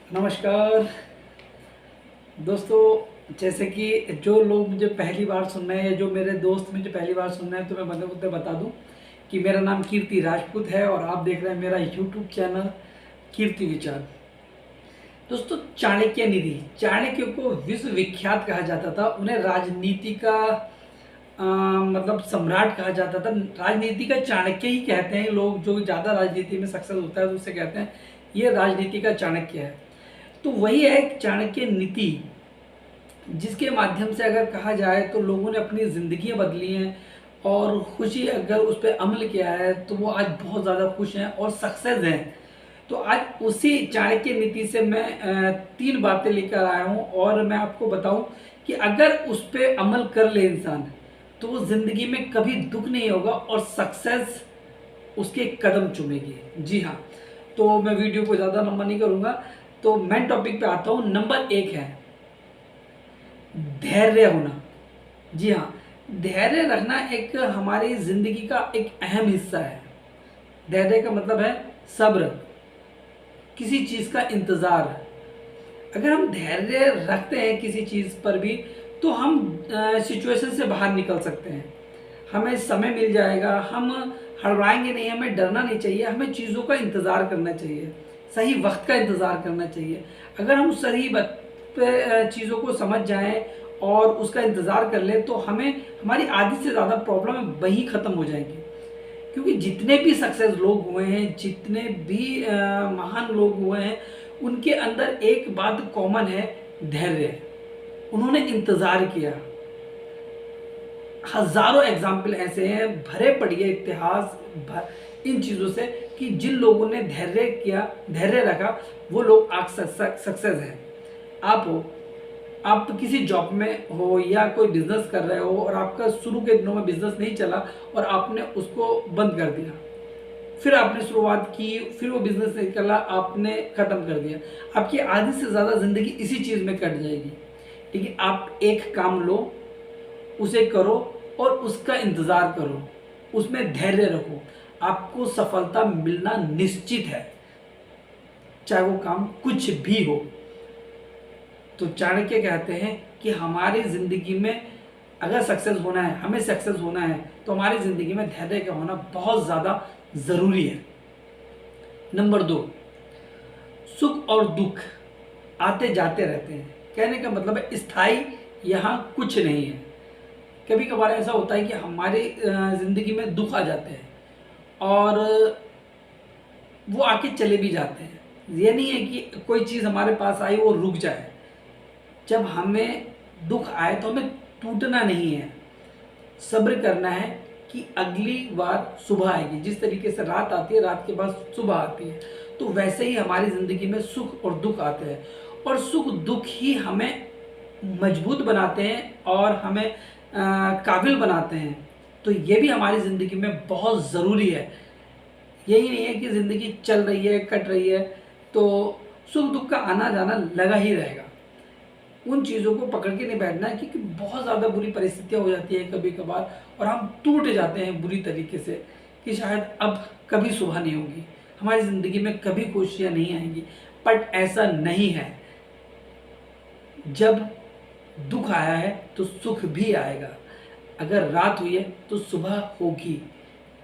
नमस्कार दोस्तों। जैसे कि जो लोग मुझे पहली बार सुन रहे हैं या जो मेरे दोस्त मुझे पहली बार सुन रहे हैं, तो मैं बंदे बुद्ध बता दूं कि मेरा नाम कीर्ति राजपूत है और आप देख रहे हैं मेरा यूट्यूब चैनल कीर्ति विचार। दोस्तों, चाणक्य निधि, चाणक्य को विश्व विख्यात कहा जाता था। उन्हें राजनीति का मतलब सम्राट कहा जाता था। राजनीति का चाणक्य ही कहते हैं लोग, जो ज़्यादा राजनीति में सक्सेस होता है तो उससे कहते हैं ये राजनीति का चाणक्य है। तो वही है एक चाणक्य नीति, जिसके माध्यम से अगर कहा जाए तो लोगों ने अपनी ज़िंदगी बदली हैं और खुशी अगर उस पर अमल किया है तो वो आज बहुत ज़्यादा खुश हैं और सक्सेस हैं। तो आज उसी चाणक्य नीति से मैं 3 बातें लेकर आया हूँ और मैं आपको बताऊँ कि अगर उस पर अमल कर ले इंसान तो वो ज़िंदगी में कभी दुख नहीं होगा और सक्सेस उसके कदम चूमेगी। जी हाँ, तो मैं वीडियो को ज़्यादा लंबा नहीं करूँगा, तो मेन टॉपिक पे आता हूँ। नंबर 1 है धैर्य होना। जी हाँ, धैर्य रखना एक हमारी ज़िंदगी का एक अहम हिस्सा है। धैर्य का मतलब है सब्र, किसी चीज़ का इंतज़ार। अगर हम धैर्य रखते हैं किसी चीज़ पर भी तो हम सिचुएशन से बाहर निकल सकते हैं। हमें समय मिल जाएगा, हम हड़बड़ाएंगे नहीं, हमें डरना नहीं चाहिए, हमें चीज़ों का इंतज़ार करना चाहिए, सही वक्त का इंतज़ार करना चाहिए। अगर हम सही वक्त पे चीज़ों को समझ जाएं और उसका इंतज़ार कर लें तो हमें हमारी आधी से ज़्यादा प्रॉब्लम वहीं ख़त्म हो जाएंगी। क्योंकि जितने भी सक्सेस लोग हुए हैं, जितने भी महान लोग हुए हैं, उनके अंदर एक बात कॉमन है, धैर्य। उन्होंने इंतज़ार किया। हजारों एग्जाम्पल ऐसे हैं, भरे पड़िए इतिहास इन चीज़ों से कि जिन लोगों ने धैर्य किया, धैर्य रखा, वो लोग आज सक्सेस हैं। आप हो, आप किसी जॉब में हो या कोई बिजनेस कर रहे हो और आपका शुरू के दिनों में बिजनेस नहीं चला और आपने उसको बंद कर दिया, फिर आपने शुरुआत की, फिर वो बिजनेस नहीं चला, आपने ख़त्म कर दिया, आपकी आधी से ज़्यादा ज़िंदगी इसी चीज़ में कट जाएगी। लेकिन आप एक काम लो, उसे करो और उसका इंतज़ार करो, उसमें धैर्य रखो, आपको सफलता मिलना निश्चित है, चाहे वो काम कुछ भी हो। तो चाणक्य कहते हैं कि हमारी ज़िंदगी में अगर सक्सेस होना है, हमें सक्सेस होना है, तो हमारी ज़िंदगी में धैर्य का होना बहुत ज़्यादा ज़रूरी है। नंबर 2, सुख और दुख आते जाते रहते हैं। कहने का मतलब है स्थायी यहाँ कुछ नहीं है। कभी कभार ऐसा होता है कि हमारी ज़िंदगी में दुख आ जाते हैं और वो आके चले भी जाते हैं। ये नहीं है कि कोई चीज़ हमारे पास आई वो रुक जाए। जब हमें दुख आए तो हमें टूटना नहीं है, सब्र करना है कि अगली बार सुबह आएगी। जिस तरीके से रात आती है, रात के बाद सुबह आती है, तो वैसे ही हमारी ज़िंदगी में सुख और दुख आते हैं और सुख दुख ही हमें मजबूत बनाते हैं और हमें काबिल बनाते हैं। तो ये भी हमारी ज़िंदगी में बहुत ज़रूरी है। यही नहीं है कि ज़िंदगी चल रही है, कट रही है, तो सुख दुख का आना जाना लगा ही रहेगा। उन चीज़ों को पकड़ के नहीं बैठना है, क्योंकि बहुत ज़्यादा बुरी परिस्थितियाँ हो जाती हैं कभी कभार और हम टूट जाते हैं बुरी तरीके से कि शायद अब कभी सुबह नहीं होगी, हमारी ज़िंदगी में कभी खुशियाँ नहीं आएंगी। बट ऐसा नहीं है। जब दुख आया है तो सुख भी आएगा। अगर रात हुई है तो सुबह होगी।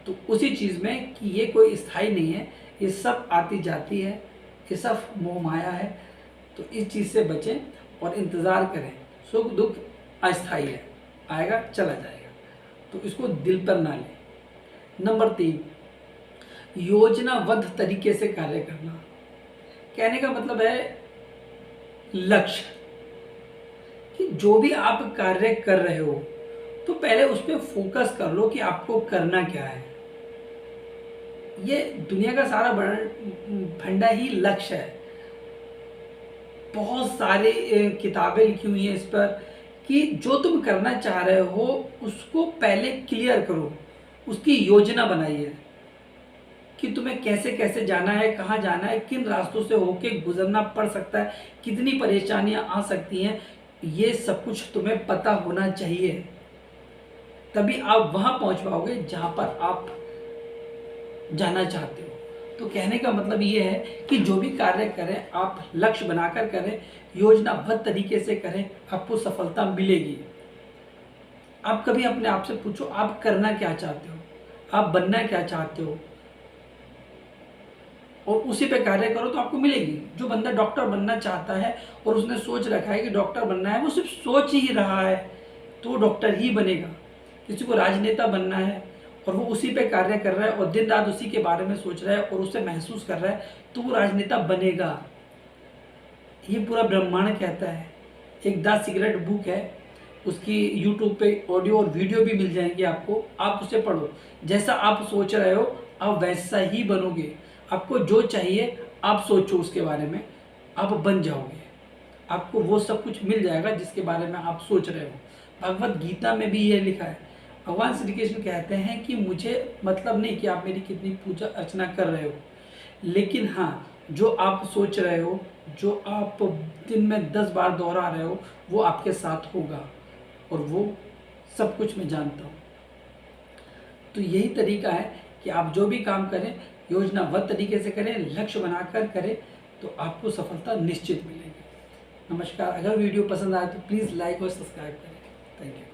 तो उसी चीज़ में कि ये कोई स्थायी नहीं है, ये सब आती जाती है, ये सब मोह माया है। तो इस चीज़ से बचें और इंतज़ार करें। सुख दुख अस्थायी है, आएगा चला जाएगा, तो इसको दिल पर ना लें। नंबर 3, योजनाबद्ध तरीके से कार्य करना। कहने का मतलब है लक्ष्य, कि जो भी आप कार्य कर रहे हो तो पहले उस पर फोकस कर लो कि आपको करना क्या है। ये दुनिया का सारा फंडा ही लक्ष्य है। बहुत सारे किताबें लिखी हुई हैं इस पर कि जो तुम करना चाह रहे हो उसको पहले क्लियर करो, उसकी योजना बनाइए कि तुम्हें कैसे कैसे जाना है, कहाँ जाना है, किन रास्तों से होके गुजरना पड़ सकता है, कितनी परेशानियां आ सकती हैं, ये सब कुछ तुम्हें पता होना चाहिए। तभी आप वहाँ पहुँच पाओगे जहाँ पर आप जाना चाहते हो। तो कहने का मतलब ये है कि जो भी कार्य करें आप लक्ष्य बनाकर करें, योजनाबद्ध तरीके से करें, आपको सफलता मिलेगी। आप कभी अपने आप से पूछो आप करना क्या चाहते हो, आप बनना क्या चाहते हो, और उसी पे कार्य करो तो आपको मिलेगी। जो बंदा डॉक्टर बनना चाहता है और उसने सोच रखा है कि डॉक्टर बनना है, वो सिर्फ सोच ही रहा है तो वो डॉक्टर ही बनेगा। किसी को राजनेता बनना है और वो उसी पे कार्य कर रहा है और दिन रात उसी के बारे में सोच रहा है और उसे महसूस कर रहा है तो वो राजनेता बनेगा। ये पूरा ब्रह्मांड कहता है। एक द सीक्रेट बुक है, उसकी यूट्यूब पे ऑडियो और वीडियो भी मिल जाएंगे आपको, आप उसे पढ़ो। जैसा आप सोच रहे हो आप वैसा ही बनोगे। आपको जो चाहिए आप सोचो उसके बारे में, आप बन जाओगे। आपको वो सब कुछ मिल जाएगा जिसके बारे में आप सोच रहे हो। भगवत गीता में भी ये लिखा है। भगवान श्री कृष्ण कहते हैं कि मुझे मतलब नहीं कि आप मेरी कितनी पूजा अर्चना कर रहे हो, लेकिन हाँ, जो आप सोच रहे हो, जो आप दिन में 10 बार दोहरा रहे हो, वो आपके साथ होगा और वो सब कुछ मैं जानता हूँ। तो यही तरीका है कि आप जो भी काम करें योजनाबद्ध तरीके से करें, लक्ष्य बनाकर करें, तो आपको सफलता निश्चित मिलेगी। नमस्कार। अगर वीडियो पसंद आए तो प्लीज़ लाइक और सब्सक्राइब करें। Thank you.